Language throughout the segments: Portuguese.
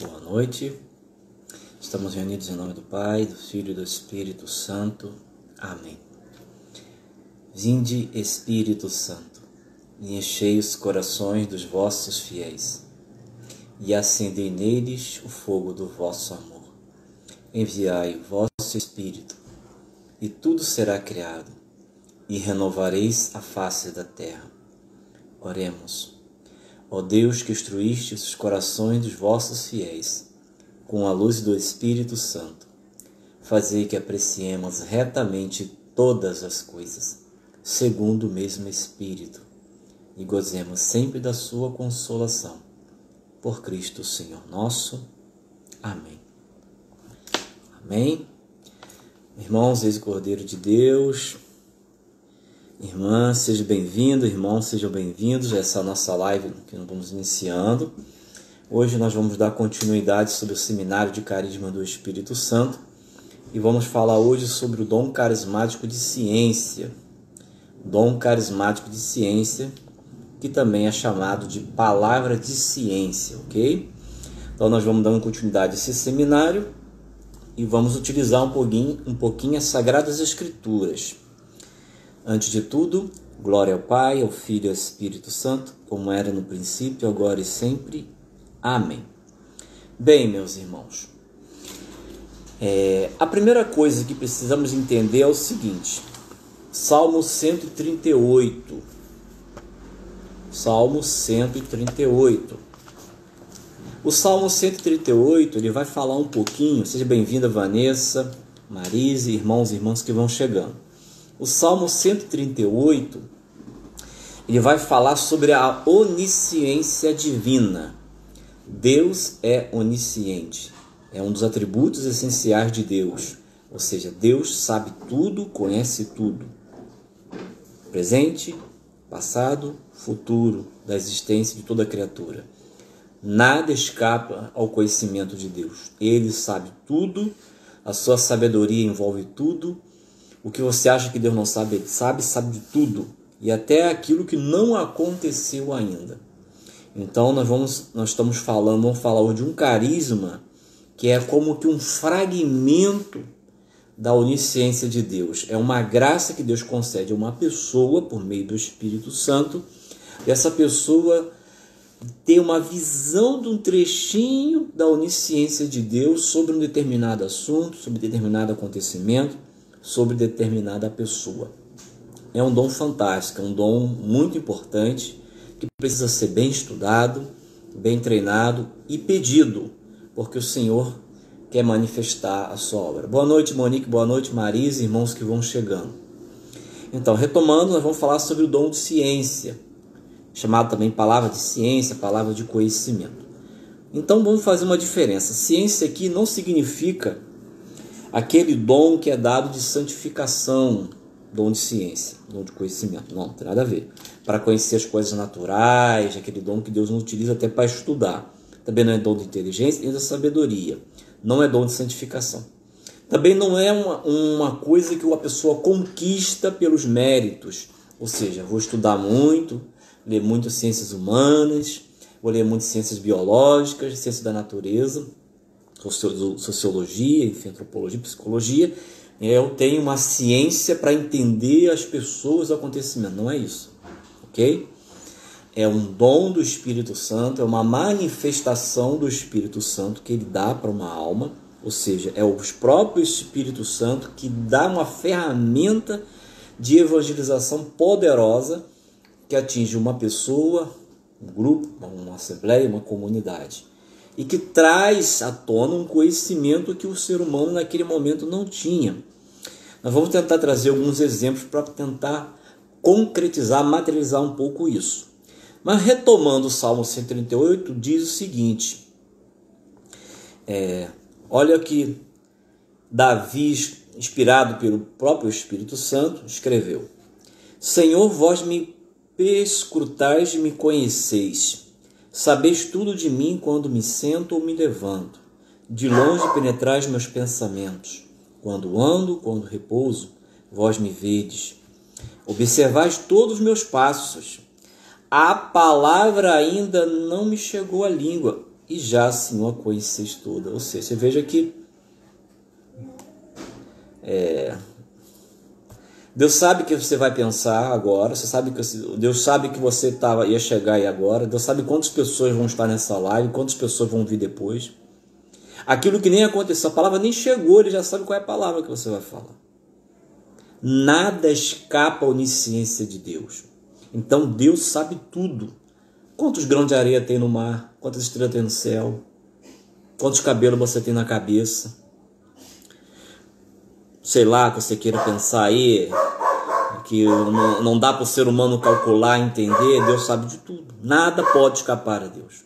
Boa noite. Estamos reunidos em nome do Pai, do Filho e do Espírito Santo. Amém. Vinde, Espírito Santo, e enchei os corações dos vossos fiéis, e acendei neles o fogo do vosso amor. Enviai o vosso Espírito, e tudo será criado, e renovareis a face da terra. Oremos. Ó Deus, que instruíste os corações dos vossos fiéis, com a luz do Espírito Santo, fazei que apreciemos retamente todas as coisas, segundo o mesmo Espírito, e gozemos sempre da sua consolação. Por Cristo Senhor nosso. Amém. Amém. Irmãos, eis o Cordeiro de Deus. Irmã, seja bem-vindo, irmãos, sejam bem-vindos a essa nossa live que nós vamos iniciando. Hoje nós vamos dar continuidade sobre o Seminário de Carisma do Espírito Santo e vamos falar hoje sobre o dom carismático de ciência. Dom carismático de ciência, que também é chamado de palavra de ciência, ok? Então nós vamos dar continuidade a esse seminário e vamos utilizar um pouquinho as Sagradas Escrituras. Antes de tudo, glória ao Pai, ao Filho e ao Espírito Santo, como era no princípio, agora e sempre. Amém. Bem, meus irmãos, a primeira coisa que precisamos entender é o seguinte: Salmo 138. Salmo 138. O Salmo 138, ele vai falar um pouquinho, seja bem-vinda Vanessa, Marise, irmãos e irmãs que vão chegando. O Salmo 138, ele vai falar sobre a onisciência divina. Deus é onisciente, é um dos atributos essenciais de Deus, ou seja, Deus sabe tudo, conhece tudo, presente, passado, futuro, da existência de toda criatura. Nada escapa ao conhecimento de Deus, Ele sabe tudo, a sua sabedoria envolve tudo. O que você acha que Deus não sabe, Ele sabe de tudo, e até aquilo que não aconteceu ainda. Então vamos falar hoje de um carisma que é como que um fragmento da onisciência de Deus. É uma graça que Deus concede a uma pessoa por meio do Espírito Santo, e essa pessoa ter uma visão de um trechinho da onisciência de Deus sobre um determinado assunto, sobre determinado acontecimento, sobre determinada pessoa. É um dom fantástico, é um dom muito importante, que precisa ser bem estudado, bem treinado e pedido, porque o Senhor quer manifestar a sua obra. Boa noite, Monique, boa noite, Marise, irmãos que vão chegando. Então, retomando, nós vamos falar sobre o dom de ciência, chamado também palavra de ciência, palavra de conhecimento. Então, vamos fazer uma diferença. Ciência aqui não significa aquele dom que é dado de santificação, dom de ciência, dom de conhecimento. Não tem nada a ver. Para conhecer as coisas naturais, aquele dom que Deus não utiliza até para estudar. Também não é dom de inteligência nem da sabedoria. Não é dom de santificação. Também não é uma coisa que uma pessoa conquista pelos méritos. Ou seja, vou estudar muito, ler muito ciências humanas, vou ler muito ciências biológicas, ciências da natureza, sociologia, enfim, antropologia, psicologia. Eu tenho uma ciência para entender as pessoas e o acontecimento. Não é isso, ok? É um dom do Espírito Santo, é uma manifestação do Espírito Santo que ele dá para uma alma, ou seja, é o próprio Espírito Santo que dá uma ferramenta de evangelização poderosa que atinge uma pessoa, um grupo, uma assembleia, uma comunidade, e que traz à tona um conhecimento que o ser humano naquele momento não tinha. Nós vamos tentar trazer alguns exemplos para tentar concretizar, materializar um pouco isso. Mas retomando o Salmo 138, diz o seguinte, olha que Davi, inspirado pelo próprio Espírito Santo, escreveu: Senhor, vós me perscrutais e me conheceis. Sabeis tudo de mim quando me sento ou me levanto. De longe penetrais meus pensamentos. Quando ando, quando repouso, vós me vedes. Observais todos os meus passos. A palavra ainda não me chegou à língua. e já, Senhor, a conheceis toda. Ou seja, você veja que Deus sabe que você vai pensar agora, Deus sabe que você ia chegar aí agora, Deus sabe quantas pessoas vão estar nessa live, quantas pessoas vão vir depois. Aquilo que nem aconteceu, a palavra nem chegou, ele já sabe qual é a palavra que você vai falar. Nada escapa à onisciência de Deus. Então Deus sabe tudo. Quantos grãos de areia tem no mar? Quantas estrelas tem no céu? Quantos cabelos você tem na cabeça? Sei lá, que você queira pensar aí, que não dá para o ser humano calcular, entender. Deus sabe de tudo. Nada pode escapar a Deus.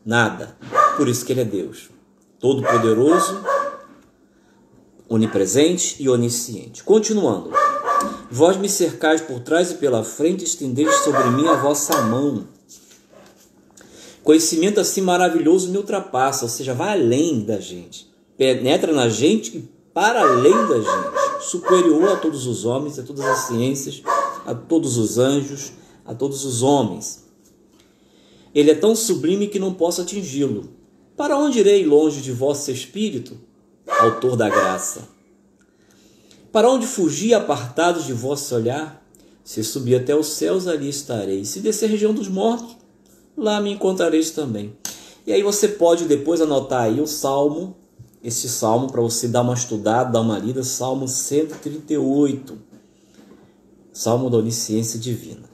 Nada. Por isso que Ele é Deus. Todo-poderoso, onipresente e onisciente. Continuando. Vós me cercais por trás e pela frente, estendeis sobre mim a vossa mão. Conhecimento assim maravilhoso me ultrapassa, ou seja, vai além da gente. Penetra na gente e para além da gente. Superior a todos os homens, a todas as ciências, a todos os anjos, a todos os homens. Ele é tão sublime que não posso atingi-lo. Para onde irei longe de vosso espírito, autor da graça? Para onde fugir apartados de vosso olhar? Se subir até os céus, ali estarei. Se descer a região dos mortos, lá me encontrareis também. E aí você pode depois anotar aí o Salmo, esse Salmo, para você dar uma estudada, dar uma lida, Salmo 138. Salmo da onisciência divina.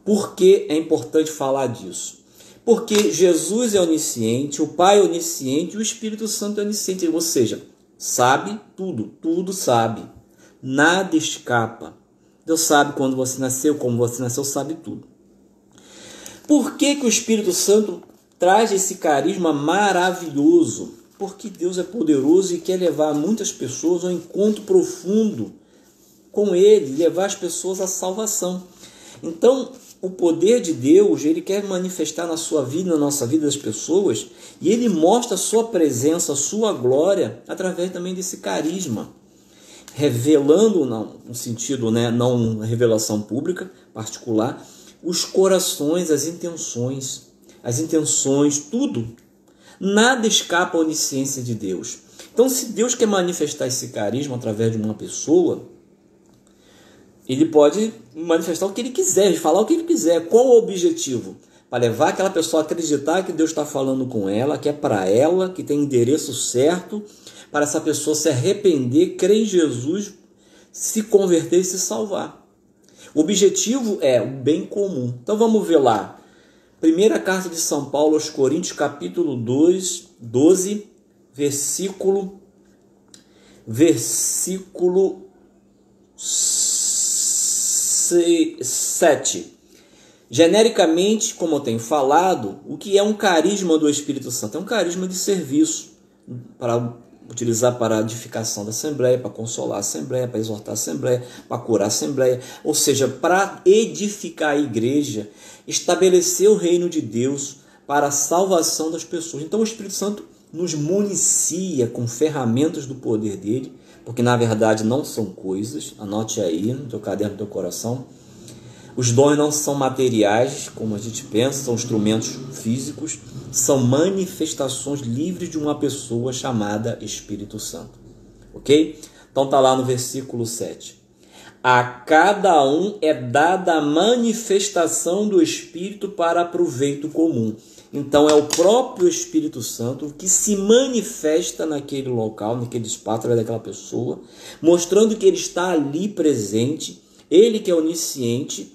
Por que é importante falar disso? Porque Jesus é onisciente, o Pai é onisciente e o Espírito Santo é onisciente. Ou seja, sabe tudo, tudo sabe. Nada escapa. Deus sabe quando você nasceu, como você nasceu, sabe tudo. Por que o Espírito Santo traz esse carisma maravilhoso? Porque Deus é poderoso e quer levar muitas pessoas ao encontro profundo com Ele, levar as pessoas à salvação. Então, o poder de Deus, Ele quer manifestar na sua vida, na nossa vida das pessoas, e Ele mostra a sua presença, a sua glória, através também desse carisma. Revelando, no sentido, não revelação pública, particular, os corações, as intenções, tudo. Nada escapa à onisciência de Deus. Então, se Deus quer manifestar esse carisma através de uma pessoa, Ele pode manifestar o que Ele quiser, falar o que Ele quiser. Qual o objetivo? Para levar aquela pessoa a acreditar que Deus está falando com ela, que é para ela, que tem endereço certo, para essa pessoa se arrepender, crer em Jesus, se converter e se salvar. O objetivo é o bem comum. Então vamos ver lá. Primeira carta de São Paulo aos Coríntios, capítulo 12, versículo 7. Genericamente, como eu tenho falado, o que é um carisma do Espírito Santo? É um carisma de serviço, para utilizar para a edificação da Assembleia, para consolar a Assembleia, para exortar a Assembleia, para curar a Assembleia, ou seja, para edificar a igreja, estabelecer o reino de Deus para a salvação das pessoas. Então o Espírito Santo nos municia com ferramentas do poder dele, porque na verdade não são coisas, anote aí no teu caderno, no teu coração. Os dons não são materiais, como a gente pensa, são instrumentos físicos, são manifestações livres de uma pessoa chamada Espírito Santo. Ok? Então está lá no versículo 7. A cada um é dada a manifestação do Espírito para proveito comum. Então é o próprio Espírito Santo que se manifesta naquele local, naquele espaço, através daquela pessoa, mostrando que ele está ali presente, ele que é onisciente,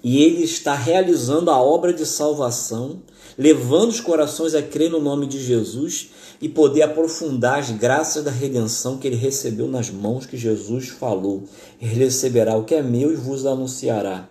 e ele está realizando a obra de salvação, levando os corações a crer no nome de Jesus e poder aprofundar as graças da redenção que ele recebeu nas mãos que Jesus falou. Ele receberá o que é meu e vos anunciará.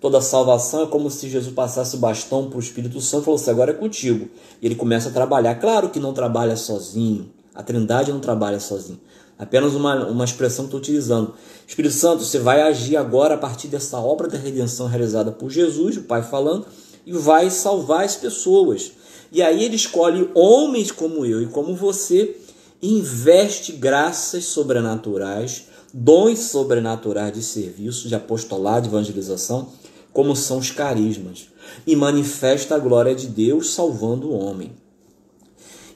Toda salvação é como se Jesus passasse o bastão para o Espírito Santo e falou assim, agora é contigo. E ele começa a trabalhar. Claro que não trabalha sozinho. A Trindade não trabalha sozinho. Apenas uma expressão que estou utilizando. Espírito Santo, você vai agir agora a partir dessa obra da redenção realizada por Jesus, o Pai falando, e vai salvar as pessoas. E aí ele escolhe homens como eu e como você, e investe graças sobrenaturais, dons sobrenaturais de serviço, de apostolado, de evangelização, como são os carismas, e manifesta a glória de Deus salvando o homem.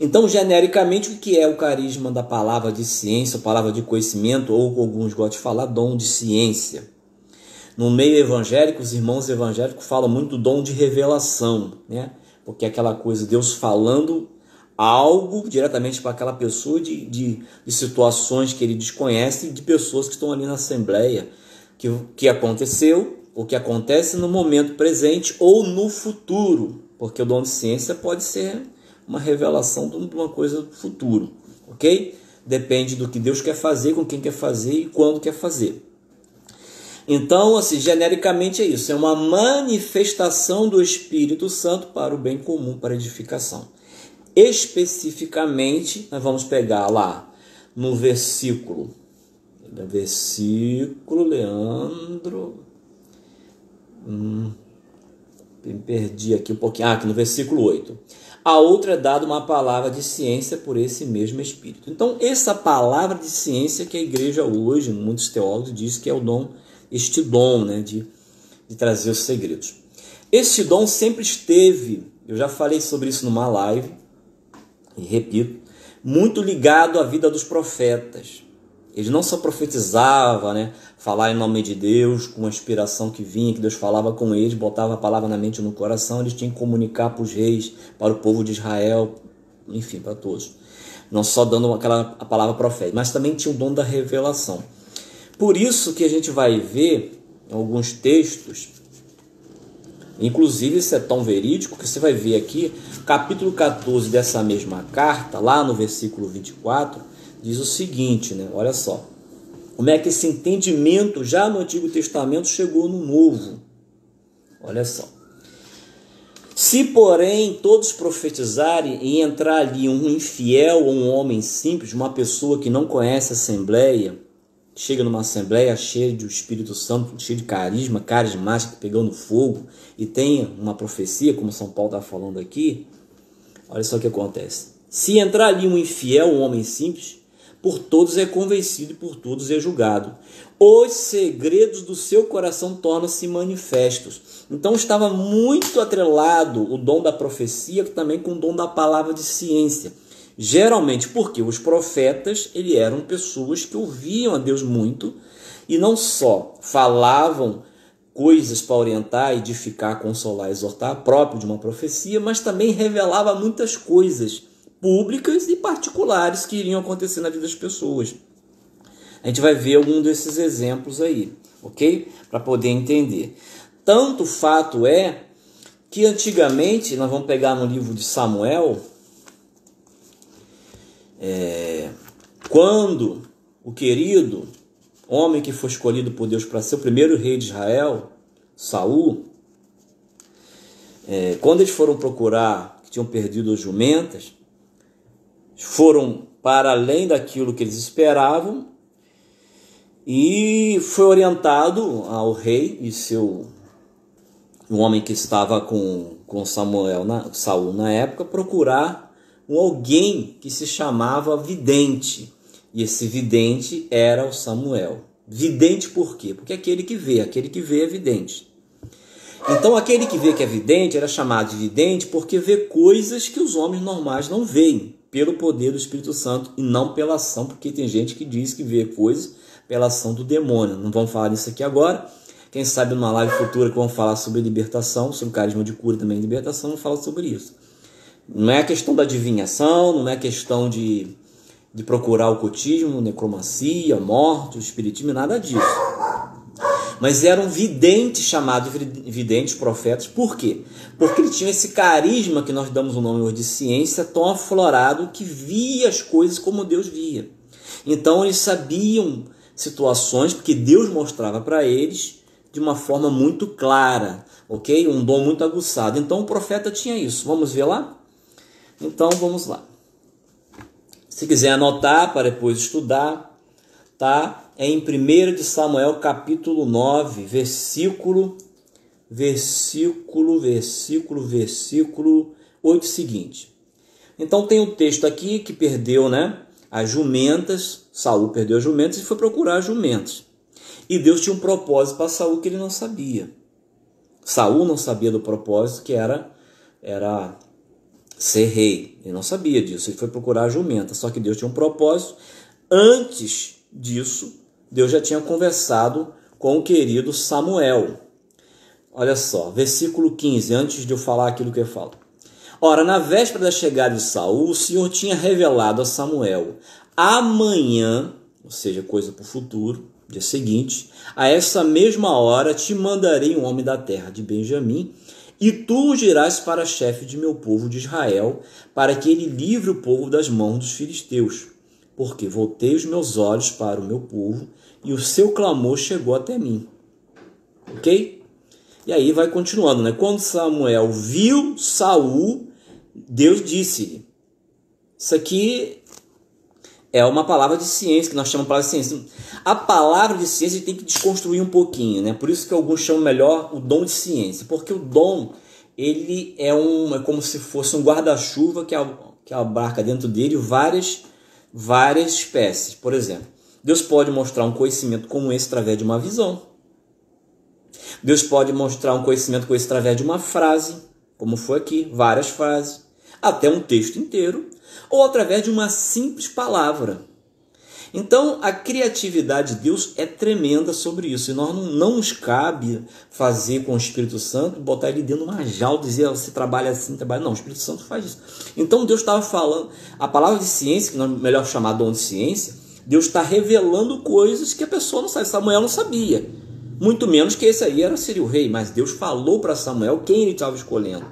Então, genericamente, o que é o carisma da palavra de ciência, palavra de conhecimento, ou alguns gostam de falar dom de ciência? No meio evangélico, os irmãos evangélicos falam muito do dom de revelação, né? Porque é aquela coisa, Deus falando algo diretamente para aquela pessoa de situações que ele desconhece e de pessoas que estão ali na assembleia, que aconteceu, ou que acontece no momento presente ou no futuro, porque o dom de ciência pode ser uma revelação de uma coisa do futuro, ok? Depende do que Deus quer fazer, com quem quer fazer e quando quer fazer. Então, assim, genericamente é isso, é uma manifestação do Espírito Santo para o bem comum, para a edificação. Especificamente, nós vamos pegar lá no versículo, Leandro, me perdi aqui um pouquinho, aqui no versículo 8. A outra é dada uma palavra de ciência por esse mesmo Espírito. Então, essa palavra de ciência que a igreja hoje, muitos teólogos dizem que é o dom, este dom, né, de trazer os segredos. Este dom sempre esteve, eu já falei sobre isso numa live, e repito, muito ligado à vida dos profetas. Eles não só profetizavam, né, falar em nome de Deus, com a inspiração que vinha, que Deus falava com eles, botava a palavra na mente e no coração, eles tinham que comunicar para os reis, para o povo de Israel, enfim, para todos. Não só dando a palavra profética, mas também tinha o dom da revelação. Por isso que a gente vai ver em alguns textos, inclusive isso é tão verídico, que você vai ver aqui, capítulo 14 dessa mesma carta, lá no versículo 24, diz o seguinte, né? Olha só, como é que esse entendimento já no Antigo Testamento chegou no Novo. Olha só. Se, porém, todos profetizarem e entrar ali um infiel ou um homem simples, uma pessoa que não conhece a assembleia, chega numa assembleia cheia do Espírito Santo, cheia de carisma, carismática, pegando fogo, e tem uma profecia, como São Paulo está falando aqui, olha só o que acontece. Se entrar ali um infiel, um homem simples, por todos é convencido e por todos é julgado. Os segredos do seu coração tornam-se manifestos. Então estava muito atrelado o dom da profecia também com o dom da palavra de ciência. Geralmente porque os profetas eram pessoas que ouviam a Deus muito e não só falavam coisas para orientar, edificar, consolar, exortar, próprio de uma profecia, mas também revelava muitas coisas públicas e particulares que iriam acontecer na vida das pessoas. A gente vai ver algum desses exemplos aí, ok? Para poder entender. Tanto fato é que antigamente, nós vamos pegar no livro de Samuel, quando o querido homem que foi escolhido por Deus para ser o primeiro rei de Israel, Saul, quando eles foram procurar, que tinham perdido as jumentas, foram para além daquilo que eles esperavam e foi orientado ao rei e o homem que estava com Saul na época, procurar alguém que se chamava vidente. E esse vidente era o Samuel. Vidente por quê? Porque aquele que vê é vidente. Então aquele que vê que é vidente era chamado de vidente porque vê coisas que os homens normais não veem, pelo poder do Espírito Santo e não pela ação, porque tem gente que diz que vê coisas pela ação do demônio. Não vamos falar disso aqui agora. Quem sabe numa live futura que vamos falar sobre libertação, sobre carisma de cura também, libertação, vamos falar sobre isso. Não é questão da adivinhação, não é questão de procurar o ocultismo, necromancia, morte, o espiritismo, nada disso. Mas eram videntes, chamados videntes, profetas. Por quê? Porque eles tinham esse carisma que nós damos o nome hoje de ciência, tão aflorado, que via as coisas como Deus via. Então eles sabiam situações, porque Deus mostrava para eles de uma forma muito clara, ok? Um dom muito aguçado. Então o profeta tinha isso. Vamos ver lá? Então vamos lá. Se quiser anotar para depois estudar, tá? É em 1 de Samuel, capítulo 9, versículo 8 seguinte. Então tem um texto aqui que perdeu, né, as jumentas, Saul perdeu as jumentas e foi procurar as jumentas. E Deus tinha um propósito para Saul que ele não sabia. Saul não sabia do propósito que era ser rei. Ele não sabia disso, ele foi procurar a jumenta. Só que Deus tinha um propósito. Antes disso, Deus já tinha conversado com o querido Samuel. Olha só, versículo 15, antes de eu falar aquilo que eu falo. Ora, na véspera da chegada de Saul, o Senhor tinha revelado a Samuel: amanhã, ou seja, coisa para o futuro, dia seguinte, a essa mesma hora te mandarei um homem da terra de Benjamim, e tu o dirás para chefe de meu povo de Israel, para que ele livre o povo das mãos dos filisteus. Porque voltei os meus olhos para o meu povo, e o seu clamor chegou até mim. Ok? E aí vai continuando, né? Quando Samuel viu Saul, Deus disse-lhe. Isso aqui é uma palavra de ciência, que nós chamamos de palavra de ciência. A palavra de ciência a gente tem que desconstruir um pouquinho, né? Por isso que alguns chamam melhor o dom de ciência. Porque o dom, ele é como se fosse um guarda-chuva que abarca dentro dele várias espécies. Por exemplo, Deus pode mostrar um conhecimento como esse através de uma visão. Deus pode mostrar um conhecimento como esse através de uma frase, como foi aqui, várias frases, até um texto inteiro, ou através de uma simples palavra. Então, a criatividade de Deus é tremenda sobre isso. E nós não nos cabe fazer com o Espírito Santo, botar ele dentro de uma jaula, dizer, você trabalha assim, trabalha... Não, o Espírito Santo faz isso. Então, Deus estava falando, a palavra de ciência, que nós melhor chamar dom de ciência, Deus está revelando coisas que a pessoa não sabe. Samuel não sabia. Muito menos que esse aí seria o rei, mas Deus falou para Samuel quem ele estava escolhendo.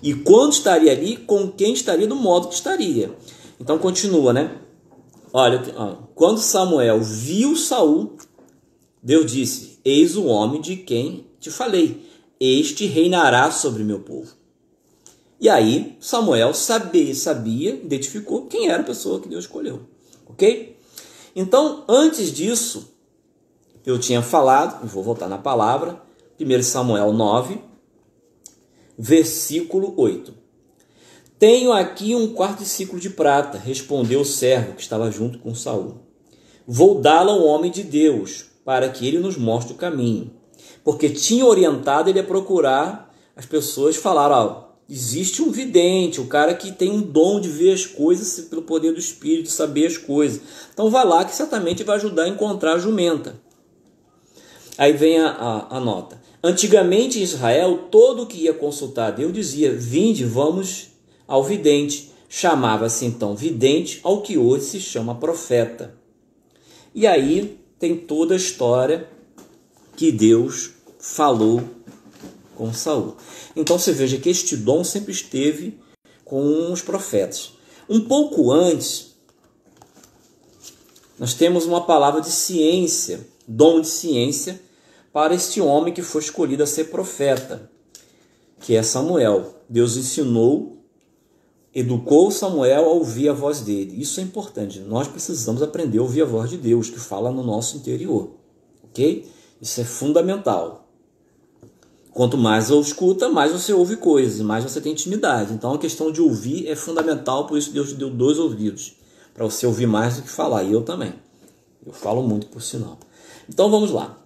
E quando estaria ali, com quem estaria, do modo que estaria. Então continua, né? Olha, quando Samuel viu Saul, Deus disse: eis o homem de quem te falei, este reinará sobre meu povo. E aí Samuel sabia, identificou quem era a pessoa que Deus escolheu. Ok? Então, antes disso, eu tinha falado, vou voltar na palavra, 1 Samuel 9, versículo 8. Tenho aqui um quarto de ciclo de prata, respondeu o servo que estava junto com Saul. Vou dá-la ao homem de Deus, para que ele nos mostre o caminho. Porque tinha orientado ele a procurar, as pessoas falaram, existe um vidente, o cara que tem um dom de ver as coisas pelo poder do Espírito, de saber as coisas. Então vai lá que certamente vai ajudar a encontrar a jumenta. Aí vem a nota. Antigamente em Israel, todo que ia consultar a Deus dizia, vinde, vamos ao vidente. Chamava-se então vidente ao que hoje se chama profeta. E aí tem toda a história que Deus falou com Saul. Então você veja que este dom sempre esteve com os profetas. Um pouco antes, nós temos uma palavra de ciência, dom de ciência, para este homem que foi escolhido a ser profeta, que é Samuel. Deus ensinou, educou Samuel a ouvir a voz dele. Isso é importante. Nós precisamos aprender a ouvir a voz de Deus, que fala no nosso interior. Ok? Isso é fundamental. Quanto mais você escuta, mais você ouve coisas, mais você tem intimidade. Então a questão de ouvir é fundamental, por isso Deus te deu 2 ouvidos, para você ouvir mais do que falar. E eu também. Eu falo muito, por sinal. Então vamos lá.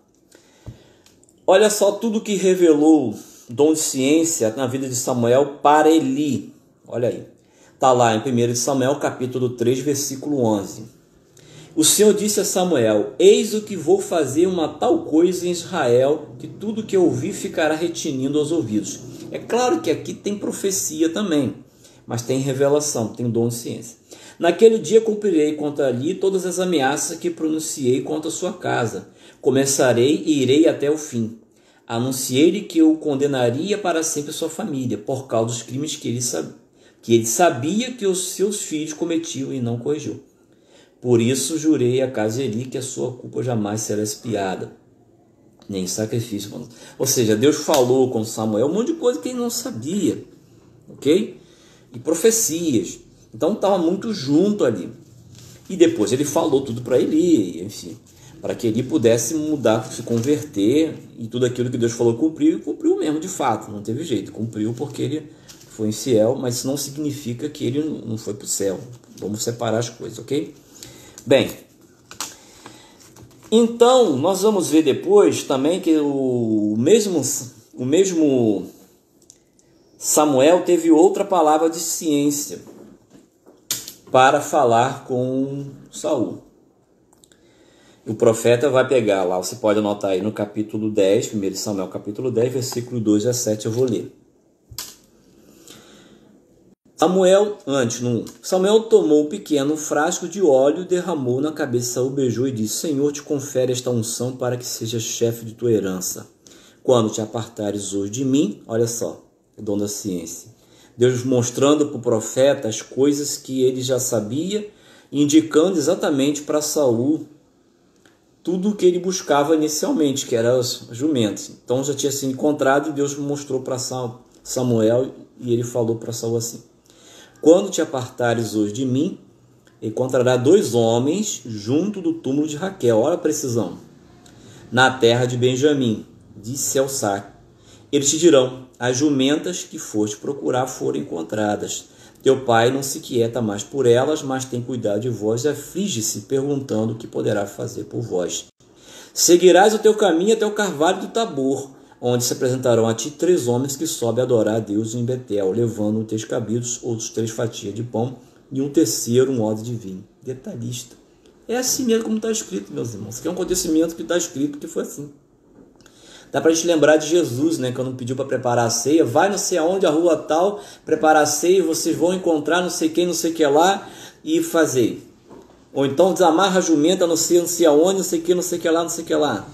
Olha só tudo que revelou dom de ciência na vida de Samuel para Eli. Olha aí. Está lá em 1 Samuel capítulo 3, versículo 11. O Senhor disse a Samuel, eis o que vou fazer uma tal coisa em Israel, que tudo que eu ouvi ficará retinindo aos ouvidos. É claro que aqui tem profecia também, mas tem revelação, tem dom de ciência. Naquele dia cumprirei contra ali todas as ameaças que pronunciei contra a sua casa. Começarei e irei até o fim. Anunciei-lhe que eu condenaria para sempre a sua família, por causa dos crimes que ele sabia que os seus filhos cometiam e não corrigiu. Por isso jurei a casa de Eli que a sua culpa jamais será expiada, nem sacrifício. Ou seja, Deus falou com Samuel um monte de coisa que ele não sabia, ok? E profecias. Então estava muito junto ali. E depois ele falou tudo para Eli, enfim, para que Eli pudesse mudar, se converter, e tudo aquilo que Deus falou cumpriu, e cumpriu mesmo de fato, não teve jeito, cumpriu porque ele foi infiel, mas isso não significa que ele não foi para o céu. Vamos separar as coisas, ok? Bem, então nós vamos ver depois também que o mesmo Samuel teve outra palavra de ciência para falar com Saul. O profeta vai pegar lá, você pode anotar aí no capítulo 10, 1 Samuel capítulo 10, versículo 2 a 7, eu vou ler. Samuel tomou um pequeno frasco de óleo, derramou na cabeça de Saul, beijou e disse: Senhor, te confere esta unção para que seja chefe de tua herança. Quando te apartares hoje de mim, olha só, o dom da ciência. Deus mostrando para o profeta as coisas que ele já sabia, indicando exatamente para Saul tudo o que ele buscava inicialmente, que eram as jumentas. Então já tinha sido encontrado e Deus mostrou para Samuel e ele falou para Saul assim: Quando te apartares hoje de mim, encontrará 2 homens junto do túmulo de Raquel. Olha a precisão. Na terra de Benjamim, de Selsac. Eles te dirão: as jumentas que foste procurar foram encontradas. Teu pai não se quieta mais por elas, mas tem cuidado de vós e aflige-se, perguntando o que poderá fazer por vós. Seguirás o teu caminho até o carvalho do Tabor, onde se apresentarão a ti 3 homens que sobem a adorar a Deus em Betel, levando 3 cabritos, outros 3 fatias de pão e um terceiro um odre de vinho. Detalhista. É assim mesmo como está escrito, meus irmãos. Isso aqui é um acontecimento que está escrito que foi assim. Dá para a gente lembrar de Jesus, né? Quando pediu para preparar a ceia. Vai não sei aonde, a rua tal, preparar a ceia, vocês vão encontrar não sei quem, não sei o que lá, e fazer. Ou então desamarra a jumenta, não sei aonde, não sei o que, não sei o que lá, não sei o que lá.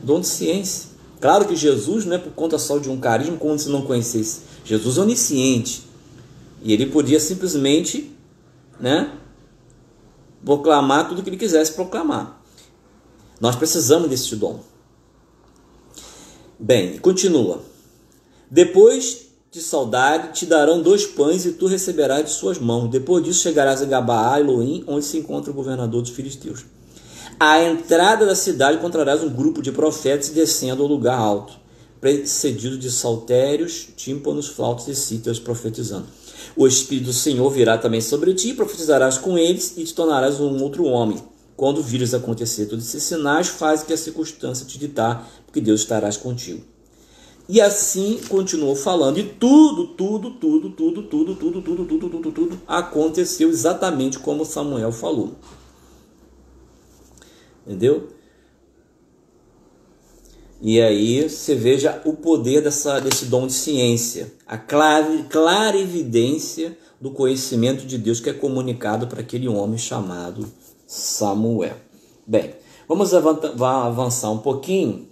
Dom de ciência. Claro que Jesus, não é por conta só de um carisma, como se não conhecesse. Jesus é onisciente. E ele podia simplesmente, né, proclamar tudo o que ele quisesse proclamar. Nós precisamos desse dom. Bem, continua. Depois de saudade, te darão 2 pães e tu receberás de suas mãos. Depois disso chegarás a Gabaá, Elohim, onde se encontra o governador dos filisteus. À entrada da cidade encontrarás um grupo de profetas descendo ao lugar alto, precedido de saltérios, tímpanos, flautas e cítaras, profetizando. O Espírito do Senhor virá também sobre ti, profetizarás com eles e te tornarás um outro homem. Quando vires acontecer todos esses sinais, faz o que a circunstância te ditar, porque Deus estarás contigo. E assim continuou falando, e tudo aconteceu exatamente como Samuel falou. Entendeu? E aí você veja o poder desse dom de ciência, a clara evidência do conhecimento de Deus que é comunicado para aquele homem chamado Samuel. Bem, vamos avançar um pouquinho.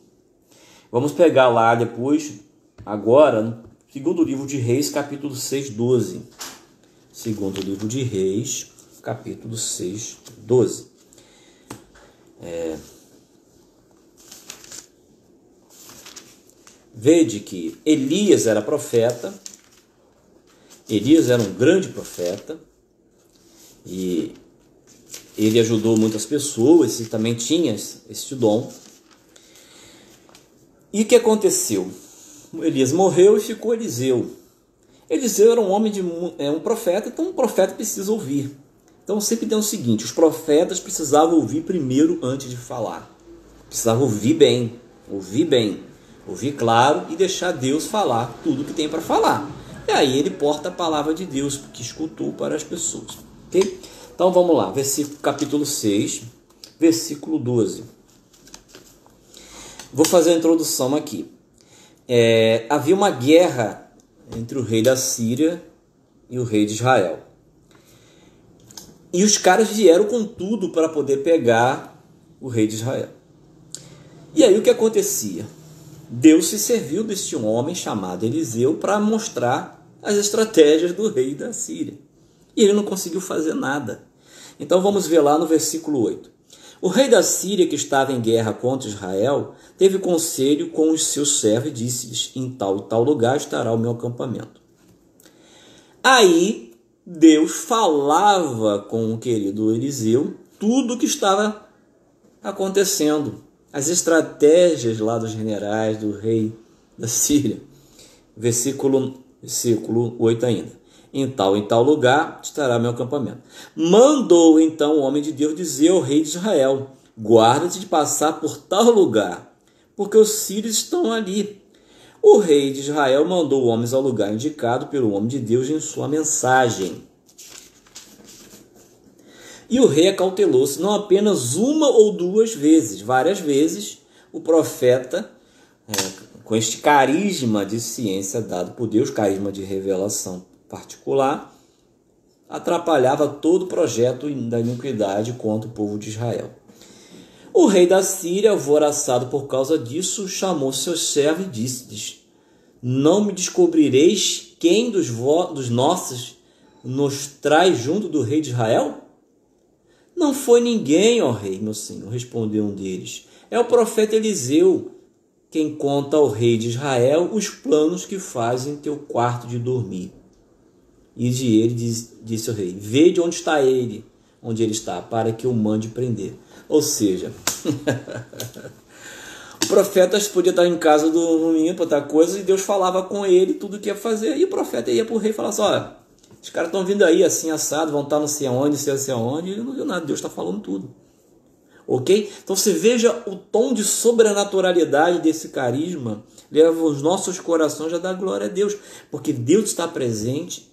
Vamos pegar lá depois, agora, no segundo livro de Reis, capítulo 6, 12. Segundo livro de Reis, capítulo 6, 12. Vede que Elias era profeta. Elias era um grande profeta. E ele ajudou muitas pessoas e também tinha esse dom. E o que aconteceu? Elias morreu e ficou Eliseu. Eliseu era um homem um profeta, então um profeta precisa ouvir. Então sempre tem o seguinte: os profetas precisavam ouvir primeiro antes de falar. Precisavam ouvir bem, ouvir claro e deixar Deus falar tudo que tem para falar. E aí ele porta a palavra de Deus que escutou para as pessoas. Ok? Então vamos lá, capítulo 6, versículo 12. Vou fazer a introdução aqui. Havia uma guerra entre o rei da Síria e o rei de Israel. E os caras vieram com tudo para poder pegar o rei de Israel. E aí o que acontecia? Deus se serviu deste homem chamado Eliseu para mostrar as estratégias do rei da Síria. E ele não conseguiu fazer nada. Então vamos ver lá no versículo 8. O rei da Síria, que estava em guerra contra Israel, teve conselho com os seus servos e disse-lhes: em tal e tal lugar estará o meu acampamento. Aí Deus falava com o querido Eliseu tudo o que estava acontecendo, as estratégias lá dos generais do rei da Síria. Versículo 8 ainda. Em tal lugar estará meu acampamento. Mandou então o homem de Deus dizer ao rei de Israel: guarda-te de passar por tal lugar, porque os sírios estão ali. O rei de Israel mandou homens ao lugar indicado pelo homem de Deus em sua mensagem. E o rei acautelou-se não apenas uma ou duas vezes, várias vezes, o profeta, com este carisma de ciência dado por Deus, carisma de revelação particular, atrapalhava todo o projeto da iniquidade contra o povo de Israel. O rei da Síria, alvoroçado por causa disso, chamou seus servos e disse-lhes: não me descobrireis quem dos nossos nos traz junto do rei de Israel? Não foi ninguém, ó rei, meu senhor, respondeu um deles. É o profeta Eliseu, quem conta ao rei de Israel os planos que faz em teu quarto de dormir. E de ele disse o rei: vede onde está ele, onde ele está, para que eu mande prender. Ou seja, o profeta podia estar em casa do menino para outra coisa, e Deus falava com ele tudo o que ia fazer, e o profeta ia para o rei e falava assim: olha, os caras estão vindo aí assim assado, vão estar não sei aonde, não sei aonde, e ele não viu nada, Deus está falando tudo. Ok? Então você veja o tom de sobrenaturalidade desse carisma, leva os nossos corações a dar glória a Deus, porque Deus está presente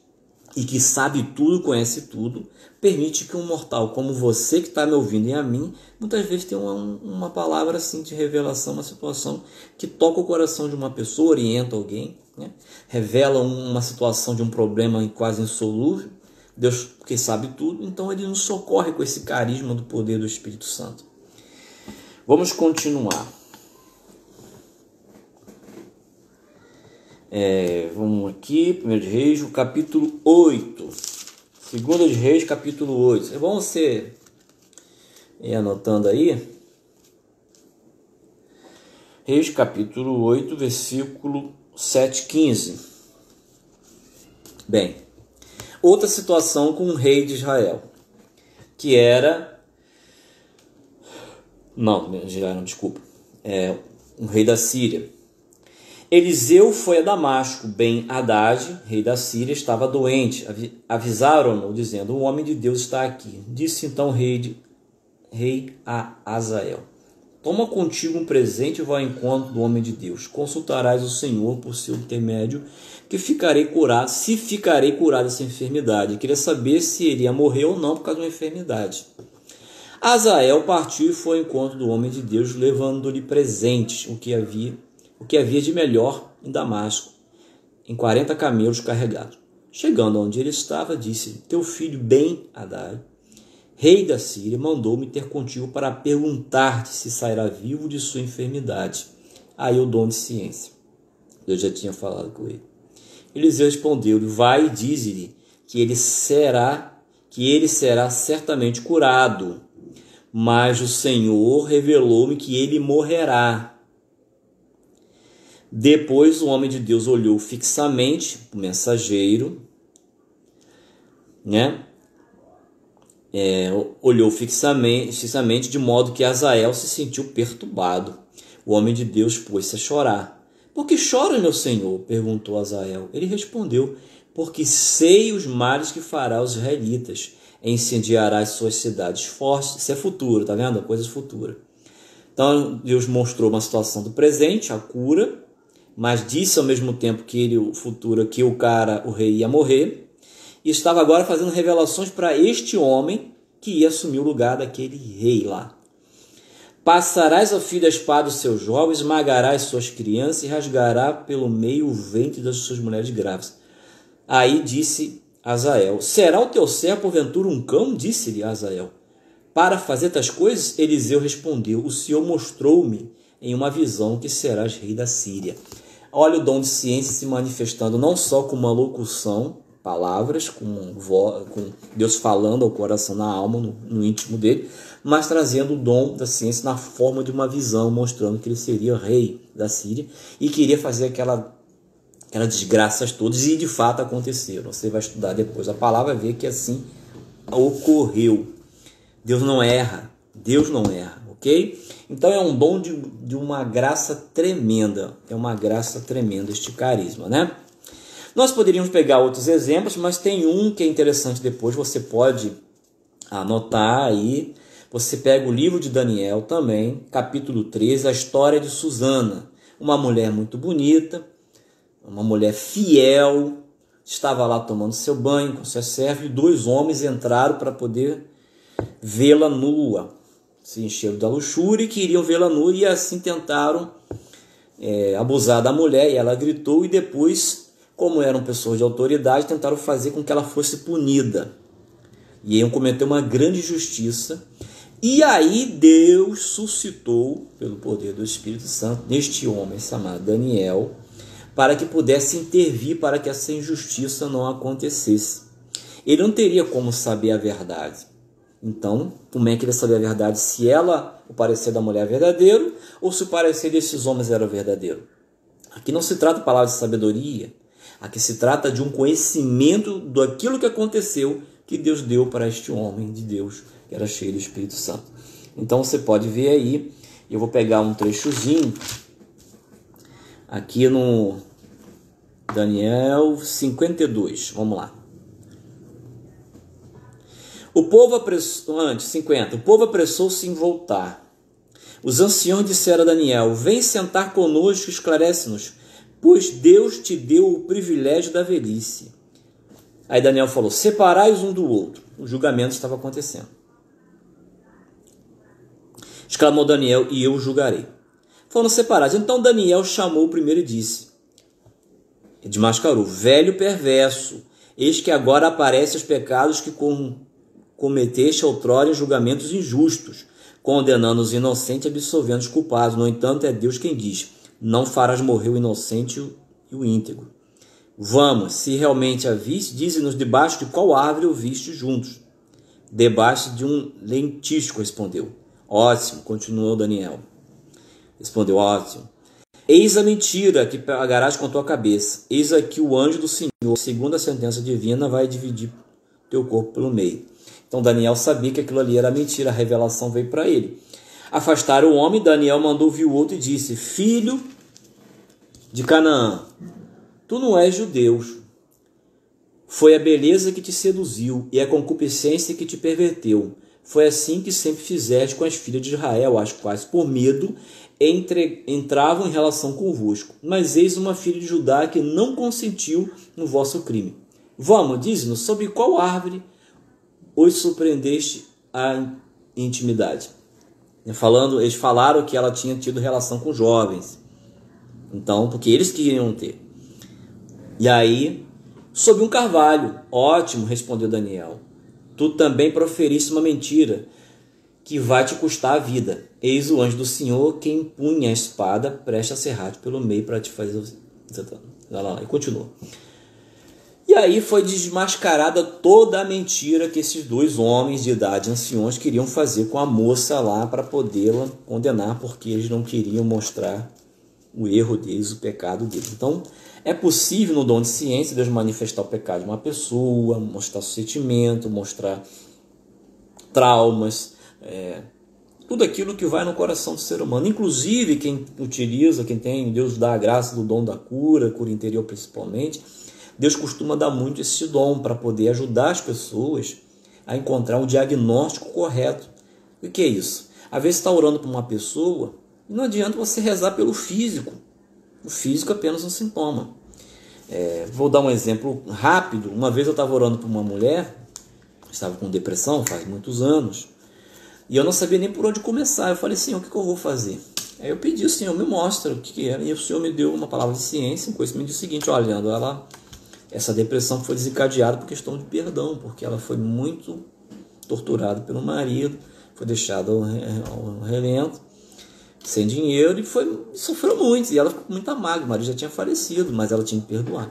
e que sabe tudo, conhece tudo, permite que um mortal como você que está me ouvindo e a mim, muitas vezes tem uma palavra assim de revelação, uma situação que toca o coração de uma pessoa, orienta alguém, né? Revela uma situação de um problema quase insolúvel. Deus, que sabe tudo, então ele nos socorre com esse carisma do poder do Espírito Santo. Vamos continuar. Vamos aqui, 1 de Reis, o capítulo 8. 2 de Reis, capítulo 8. É bom você ir anotando aí. Reis, capítulo 8, versículo 7, 15. Bem, outra situação com o rei de Israel, que era... um rei da Síria. Eliseu foi a Damasco. Ben-Hadad, rei da Síria, estava doente. Avisaram-no, dizendo: o homem de Deus está aqui. Disse então o rei a Azael: toma contigo um presente e vá ao encontro do homem de Deus. Consultarás o Senhor por seu intermédio, que ficarei curado, se ficarei curado dessa enfermidade. Eu queria saber se ele ia morrer ou não por causa de uma enfermidade. Azael partiu e foi ao encontro do homem de Deus, levando-lhe presentes, o que havia de melhor em Damasco, em 40 camelos carregados. Chegando onde ele estava, disse: teu filho Ben-Hadad, rei da Síria, mandou-me ter contigo para perguntar-te se sairá vivo de sua enfermidade. Aí o dom de ciência. Eu já tinha falado com ele. Eliseu respondeu-lhe: vai e dize-lhe que ele será certamente curado. Mas o Senhor revelou-me que ele morrerá. Depois o homem de Deus olhou fixamente o mensageiro, olhou fixamente, de modo que Azael se sentiu perturbado. O homem de Deus pôs-se a chorar. Por que chora, meu senhor? Perguntou Azael. Ele respondeu: porque sei os males que fará os israelitas. Incendiará as suas cidades fortes. Isso é futuro, tá vendo? Coisa futura. Então Deus mostrou uma situação do presente, a cura, mas disse ao mesmo tempo que o rei ia morrer, e estava agora fazendo revelações para este homem que ia assumir o lugar daquele rei lá. Passarás ao fio da espada os seus jovens, esmagarás suas crianças e rasgará pelo meio o ventre das suas mulheres grávidas. Aí disse Azael: será o teu servo porventura um cão? Disse-lhe Azael: para fazer tais coisas? Eliseu respondeu: o Senhor mostrou-me em uma visão que serás rei da Síria. Olha o dom de ciência se manifestando não só com uma locução, palavras, com Deus falando ao coração, na alma, no íntimo dele, mas trazendo o dom da ciência na forma de uma visão, mostrando que ele seria rei da Síria e queria fazer aquelas desgraças todas, e de fato aconteceram. Você vai estudar depois a palavra, vai ver que assim ocorreu. Deus não erra, ok? Então é um dom de uma graça tremenda, este carisma, né? Nós poderíamos pegar outros exemplos, mas tem um que é interessante depois, você pode anotar aí. Você pega o livro de Daniel também, capítulo 13, a história de Susana, uma mulher muito bonita, uma mulher fiel, estava lá tomando seu banho com seu servo e 2 homens entraram para poder vê-la nua. Se encheram da luxúria e queriam vê-la nua e assim tentaram abusar da mulher, e ela gritou, e depois, como eram pessoas de autoridade, tentaram fazer com que ela fosse punida. E iam cometer uma grande injustiça. E aí Deus suscitou, pelo poder do Espírito Santo, neste homem chamado Daniel, para que pudesse intervir para que essa injustiça não acontecesse. Ele não teria como saber a verdade. Então, como é que ele sabia a verdade? Se o parecer da mulher é verdadeiro ou se o parecer desses homens era verdadeiro? Aqui não se trata de palavras de sabedoria. Aqui se trata de um conhecimento daquilo que aconteceu, que Deus deu para este homem de Deus, que era cheio do Espírito Santo. Então você pode ver aí, eu vou pegar um trechozinho aqui no Daniel 52, vamos lá. O povo apressou-se em voltar. Os anciãos disseram a Daniel: vem sentar conosco e esclarece-nos, pois Deus te deu o privilégio da velhice. Aí Daniel falou: separai-os um do outro. O julgamento estava acontecendo. Exclamou Daniel: e eu o julgarei. Foram separados. Então Daniel chamou o primeiro e disse, desmascarou: velho perverso, eis que agora aparecem os pecados que cometeste outrora em julgamentos injustos, condenando os inocentes e absolvendo os culpados. No entanto, é Deus quem diz: não farás morrer o inocente e o íntegro. Vamos, se realmente a viste, dize-nos debaixo de qual árvore o viste juntos. Debaixo de um lentisco, respondeu. Ótimo, continuou Daniel. Respondeu: ótimo. Eis a mentira que pagarás com tua cabeça. Eis aqui o anjo do Senhor, segundo a sentença divina, vai dividir teu corpo pelo meio. Então Daniel sabia que aquilo ali era mentira, a revelação veio para ele. Afastaram o homem, Daniel mandou vir o outro e disse: filho de Canaã, tu não és judeu. Foi a beleza que te seduziu e a concupiscência que te perverteu. Foi assim que sempre fizeste com as filhas de Israel, as quais, por medo, entravam em relação convosco. Mas eis uma filha de Judá que não consentiu no vosso crime. Vamos, diz-nos, sobre qual árvore os surpreendeste a intimidade? Eles falaram que ela tinha tido relação com jovens. Então, porque eles queriam ter. E aí, sob um carvalho. Ótimo, respondeu Daniel. Tu também proferiste uma mentira que vai te custar a vida. Eis o anjo do Senhor que empunha a espada, presta a serrar-te pelo meio para te fazer... E continua. E aí foi desmascarada toda a mentira que esses 2 homens de idade anciões queriam fazer com a moça lá para podê-la condenar, porque eles não queriam mostrar o erro deles, o pecado deles. Então, é possível no dom de ciência Deus manifestar o pecado de uma pessoa, mostrar sentimento, mostrar traumas, tudo aquilo que vai no coração do ser humano. Inclusive, quem tem, Deus dá a graça do dom da cura interior principalmente, Deus costuma dar muito esse dom para poder ajudar as pessoas a encontrar um diagnóstico correto. O que é isso? Às vezes você está orando por uma pessoa e não adianta você rezar pelo físico. O físico é apenas um sintoma. Vou dar um exemplo rápido. Uma vez eu estava orando por uma mulher, estava com depressão faz muitos anos, e eu não sabia nem por onde começar. Eu falei: Senhor, o que eu vou fazer? Aí eu pedi: o Senhor me mostra o que era. E o Senhor me deu uma palavra de ciência, um conhecimento do seguinte: olha, Leandro, essa depressão foi desencadeada por questão de perdão, porque ela foi muito torturada pelo marido, foi deixada ao relento, sem dinheiro, e sofreu muito, e ela ficou muito amarga. O marido já tinha falecido, mas ela tinha que perdoar.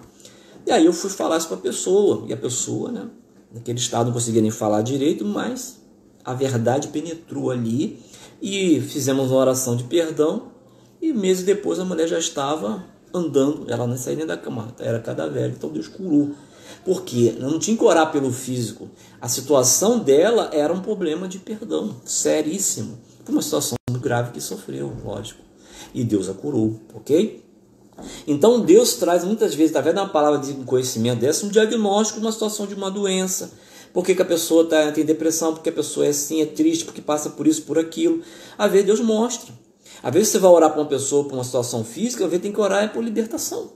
E aí eu fui falar isso para a pessoa, e a pessoa, naquele estado, não conseguia nem falar direito, mas a verdade penetrou ali, e fizemos uma oração de perdão, e meses depois a mulher já estava andando, ela não saía nem da cama, era cadáver. Então Deus curou. Por quê? Não tinha que orar pelo físico. A situação dela era um problema de perdão, seríssimo. Foi uma situação muito grave que sofreu, lógico. E Deus a curou, ok? Então Deus traz muitas vezes, através de uma palavra de conhecimento dessa, um diagnóstico de uma situação de uma doença. Por que a pessoa tem depressão? Porque a pessoa é assim, é triste, porque passa por isso, por aquilo. Às vezes Deus mostra. Às vezes você vai orar para uma pessoa, por uma situação física, às vezes tem que orar por libertação.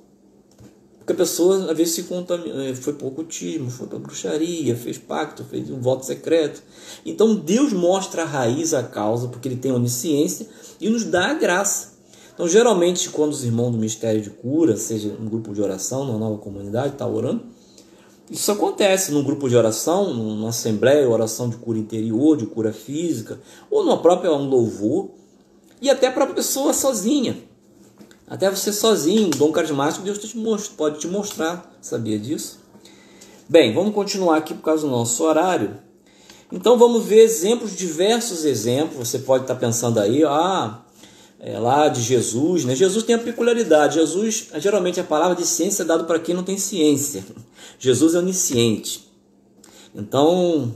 Porque a pessoa, às vezes, se contamina, foi para o ocultismo, foi para a bruxaria, fez pacto, fez um voto secreto. Então, Deus mostra a raiz, a causa, porque Ele tem onisciência e nos dá a graça. Então, geralmente, quando os irmãos do Ministério de Cura, seja um grupo de oração, numa nova comunidade, está orando, isso acontece num grupo de oração, numa assembleia, oração de cura interior, de cura física, ou numa própria um louvor, e até para a pessoa sozinha. Até você sozinho, dom carismático, Deus pode te mostrar. Sabia disso? Bem, vamos continuar aqui por causa do nosso horário. Então vamos ver exemplos, diversos exemplos. Você pode estar pensando aí, lá de Jesus, né? Jesus tem a peculiaridade. Jesus, geralmente a palavra de ciência é dada para quem não tem ciência. Jesus é onisciente. Então,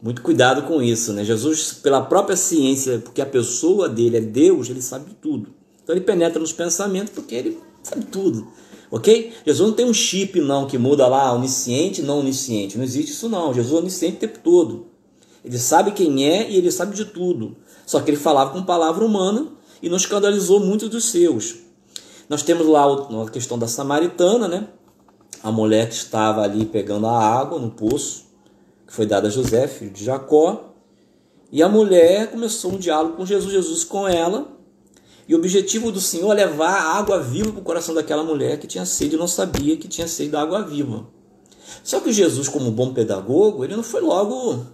muito cuidado com isso, né? Jesus, pela própria ciência, porque a pessoa dele é Deus, ele sabe tudo. Então ele penetra nos pensamentos porque ele sabe tudo, ok? Jesus não tem um chip não que muda lá onisciente e não onisciente. Não existe isso não. Jesus é onisciente o tempo todo. Ele sabe quem é e ele sabe de tudo. Só que ele falava com palavra humana e não escandalizou muitos dos seus. Nós temos lá a questão da samaritana, né? A mulher que estava ali pegando a água no poço, que foi dada a José, filho de Jacó. E a mulher começou um diálogo com Jesus, Jesus com ela. E o objetivo do Senhor é levar a água viva para o coração daquela mulher que tinha sede e não sabia que tinha sede da água viva. Só que Jesus, como bom pedagogo, ele não foi logo...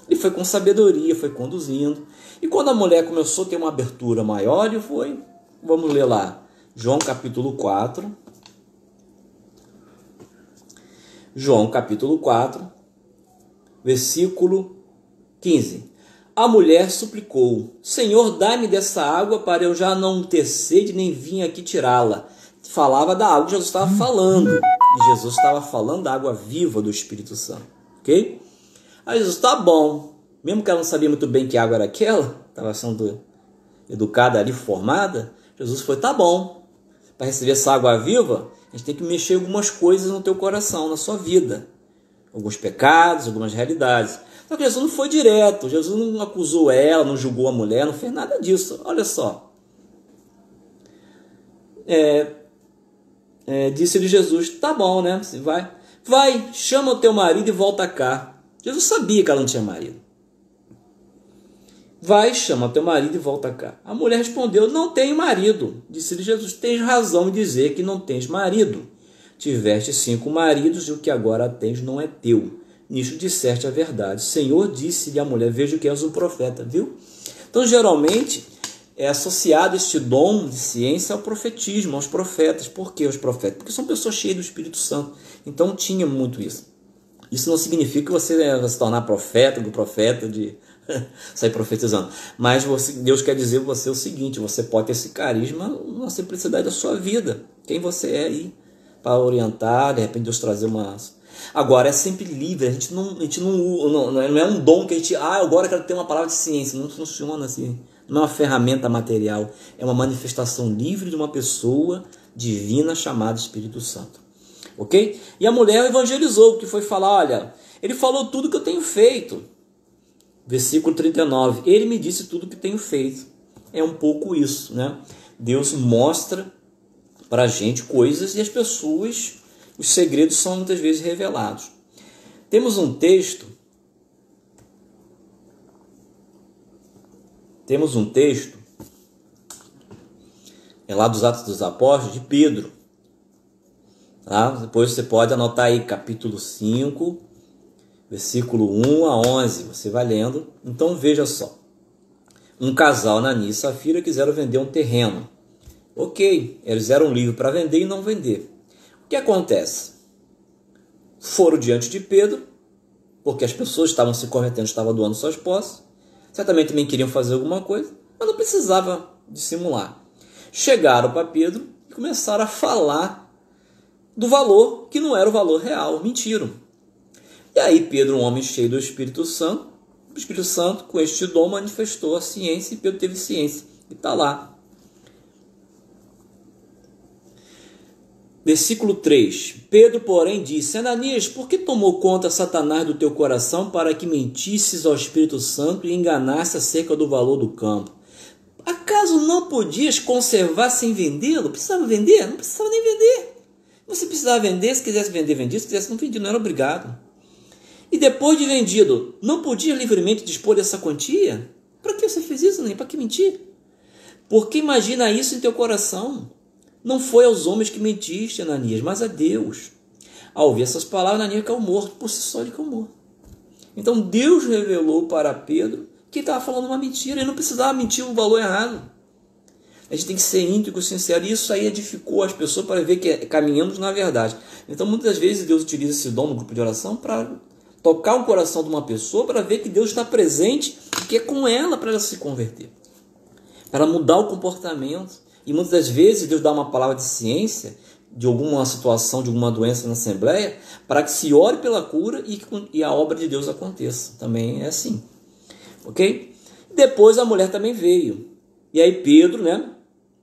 Ele foi com sabedoria, foi conduzindo. E quando a mulher começou a ter uma abertura maior, ele foi... Vamos ler lá. João capítulo 4. João capítulo 4, versículo 15. A mulher suplicou: Senhor, dá-me dessa água para eu já não ter sede, nem vir aqui tirá-la. Falava da água que Jesus estava falando. E Jesus estava falando da água viva do Espírito Santo. Ok? Aí Jesus, tá bom. Mesmo que ela não sabia muito bem que água era aquela, estava sendo educada ali, formada, Jesus foi, tá bom. Para receber essa água viva, a gente tem que mexer algumas coisas no teu coração, na sua vida. Alguns pecados, algumas realidades. Só que Jesus não foi direto, Jesus não acusou ela, não julgou a mulher, não fez nada disso. Olha só. Disse-lhe Jesus, tá bom, né? Você vai, chama o teu marido e volta cá. Jesus sabia que ela não tinha marido. Vai, chama o teu marido e volta cá. A mulher respondeu, não tenho marido. Disse-lhe Jesus, tens razão em dizer que não tens marido. Tiveste 5 maridos e o que agora tens não é teu. Nisto disseste a verdade. Senhor, disse-lhe a mulher, vejo que és um profeta, viu? Então, geralmente, é associado este dom de ciência ao profetismo, aos profetas. Por que os profetas? Porque são pessoas cheias do Espírito Santo. Então, tinha muito isso. Isso não significa que você vai se tornar profeta, de sair profetizando. Mas Deus quer dizer para você o seguinte, você pode ter esse carisma na simplicidade da sua vida. Quem você é aí, para orientar, de repente Deus trazer uma... Agora, é sempre livre, a gente não é um dom que a gente... agora eu quero ter uma palavra de ciência. Não funciona assim. Não é uma ferramenta material. É uma manifestação livre de uma pessoa divina chamada Espírito Santo. Ok? E a mulher evangelizou, porque foi falar, olha, ele falou tudo que eu tenho feito. Versículo 39. Ele me disse tudo que tenho feito. É um pouco isso, né? Deus mostra para a gente coisas e as pessoas... Os segredos são muitas vezes revelados. Temos um texto é lá dos Atos dos Apóstolos, de Pedro. Tá? Depois você pode anotar aí capítulo 5, versículo 1 a 11. Você vai lendo. Então veja só. Um casal, Ananias e Safira, quiseram vender um terreno. Ok, eles eram livres para vender e não vender. O que acontece? Foram diante de Pedro, porque as pessoas estavam se convertendo, estavam doando suas posses, certamente também queriam fazer alguma coisa, mas não precisava dissimular. Chegaram para Pedro e começaram a falar do valor que não era o valor real, mentiram. E aí Pedro, um homem cheio do Espírito Santo, o Espírito Santo com este dom manifestou a ciência e Pedro teve ciência, e está lá. Versículo 3. Pedro, porém, disse, Ananias, por que tomou conta Satanás do teu coração para que mentisses ao Espírito Santo e enganasse acerca do valor do campo? Acaso não podias conservar sem vender? Não precisava vender? Não precisava nem vender. Você precisava vender, se quisesse vender, vendia, se quisesse não vendia, não era obrigado. E depois de vendido, não podia livremente dispor dessa quantia? Para que você fez isso, nem? Para que mentir? Porque imagina isso em teu coração. Não foi aos homens que mentiste, Ananias, mas a Deus. Ao ouvir essas palavras, Ananias caiu morto, por si só ele caiu morto. Então Deus revelou para Pedro que ele estava falando uma mentira, ele não precisava mentir o valor errado. A gente tem que ser íntegro, sincero, e isso aí edificou as pessoas para ver que caminhamos na verdade. Então muitas vezes Deus utiliza esse dom no grupo de oração para tocar o coração de uma pessoa, para ver que Deus está presente, que é com ela para ela se converter, para ela mudar o comportamento. E muitas das vezes Deus dá uma palavra de ciência de alguma situação, de alguma doença na Assembleia, para que se ore pela cura e a obra de Deus aconteça. Também é assim. Ok? Depois a mulher também veio. E aí Pedro, né,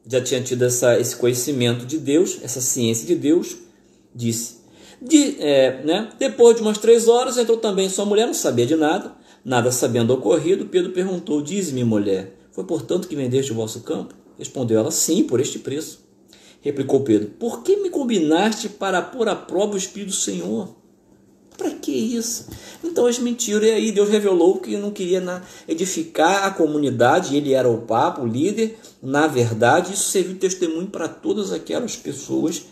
já tinha tido esse conhecimento de Deus, essa ciência de Deus, disse. Depois de umas 3 horas, entrou também sua mulher, não sabia de nada, nada sabendo do ocorrido. Pedro perguntou, dize-me, mulher, foi portanto que vendeste o vosso campo? Respondeu ela, sim, por este preço. Replicou Pedro, por que me combinaste para pôr à prova o Espírito do Senhor? Para que isso? Então eles mentiram, e aí Deus revelou que não queria edificar a comunidade, ele era o Papa, o líder. Na verdade, isso serviu de testemunho para todas aquelas pessoas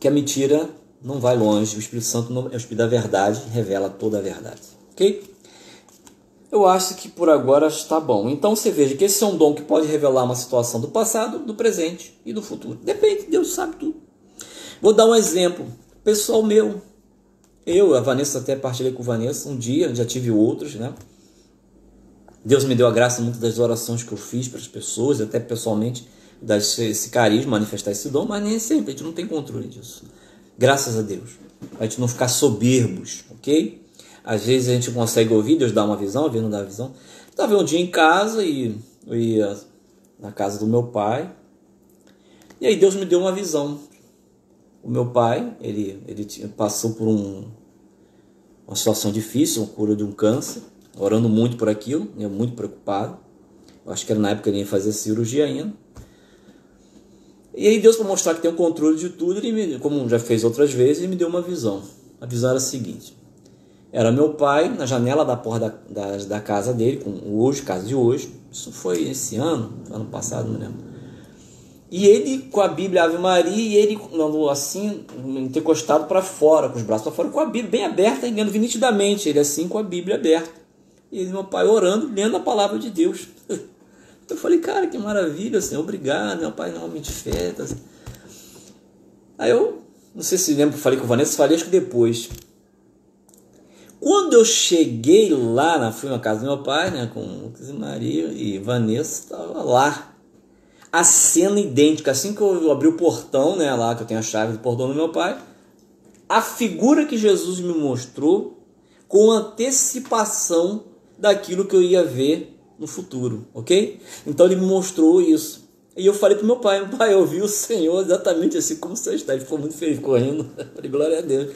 que a mentira não vai longe. O Espírito Santo é o Espírito da verdade, revela toda a verdade. Ok? Eu acho que por agora está bom. Então você veja que esse é um dom que pode revelar uma situação do passado, do presente e do futuro. Depende, Deus sabe tudo. Vou dar um exemplo. Pessoal meu, a Vanessa, até partilhei com a Vanessa um dia, já tive outros, né? Deus me deu a graça muitas das orações que eu fiz para as pessoas, até pessoalmente, dar esse carisma, manifestar esse dom, mas nem sempre, a gente não tem controle disso. Graças a Deus. A gente não ficar soberbos, ok? Às vezes a gente consegue ouvir, Deus dá uma visão, Deus não dá visão. Estava um dia em casa e eu ia na casa do meu pai, e aí Deus me deu uma visão. O meu pai, ele passou por uma situação difícil, uma cura de um câncer, orando muito por aquilo, eu muito preocupado. Eu acho que era na época que ele ia fazer cirurgia ainda. E aí Deus, para mostrar que tem o controle de tudo, como já fez outras vezes, ele me deu uma visão. A visão era a seguinte: era meu pai na janela da porta da casa dele, casa de hoje. Isso foi esse ano passado, não me lembro. E ele com a Bíblia Ave Maria, e ele assim, encostado para fora, com os braços para fora, com a Bíblia bem aberta, lendo nitidamente, ele assim com a Bíblia aberta. E ele, meu pai orando, lendo a palavra de Deus. Eu falei, cara, que maravilha, Senhor, obrigado, meu pai não é homem de fé. Assim. Aí eu, não sei se lembro, falei com o Vanessa, falei acho que depois. Quando eu cheguei lá, fui na casa do meu pai, né, com Lucas e Maria e Vanessa, estava lá. A cena idêntica, assim que eu abri o portão, né, lá que eu tenho a chave do portão do meu pai, a figura que Jesus me mostrou com antecipação daquilo que eu ia ver no futuro, ok? Então ele me mostrou isso. E eu falei para meu pai, eu vi o Senhor exatamente assim como você está. Ele ficou muito feliz, ficou rindo. Eu falei, glória a Deus.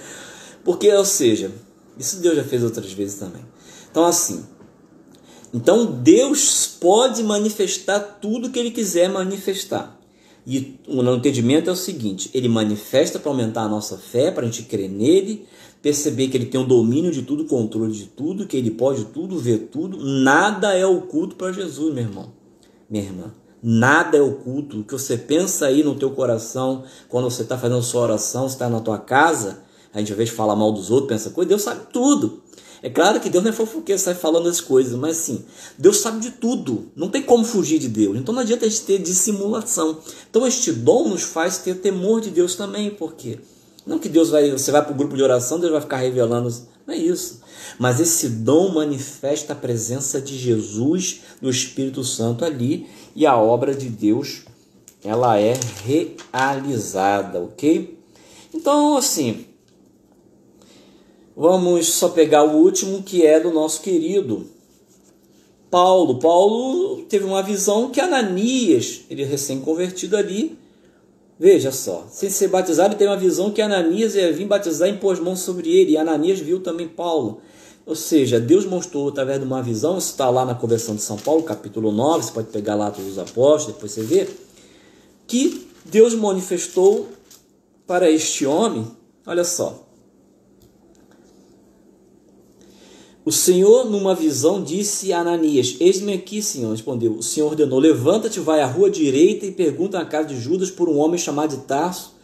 Porque, ou seja, isso Deus já fez outras vezes também. Então assim, Deus pode manifestar tudo que Ele quiser manifestar. E o entendimento é o seguinte, Ele manifesta para aumentar a nossa fé, para a gente crer nele, perceber que Ele tem o domínio de tudo, controle de tudo, que Ele pode tudo, ver tudo. Nada é oculto para Jesus, meu irmão, minha irmã. Nada é oculto. O que você pensa aí no teu coração, quando você está fazendo a sua oração, você está na tua casa, a gente às vezes fala mal dos outros, pensa coisa, Deus sabe tudo. É claro que Deus não é fofoqueiro, sai falando as coisas, mas assim, Deus sabe de tudo, não tem como fugir de Deus, então não adianta a gente ter dissimulação. Então este dom nos faz ter temor de Deus também, porque não que você vai para o grupo de oração, Deus vai ficar revelando, não é isso, mas esse dom manifesta a presença de Jesus, do Espírito Santo ali, e a obra de Deus, ela é realizada, ok? Então assim, vamos só pegar o último, que é do nosso querido Paulo. Paulo teve uma visão que Ananias, ele recém-convertido ali, veja só, sem ser batizado, ele teve uma visão que Ananias ia vir batizar e impor mãos sobre ele, e Ananias viu também Paulo. Ou seja, Deus mostrou através de uma visão, isso está lá na Conversão de São Paulo, capítulo 9, você pode pegar lá todos os apóstolos, depois você vê, que Deus manifestou para este homem, olha só. O Senhor, numa visão, disse a Ananias: eis-me aqui, Senhor. Respondeu. O Senhor ordenou: levanta-te, vai à rua direita e pergunta na casa de Judas por um homem chamado de Tarso,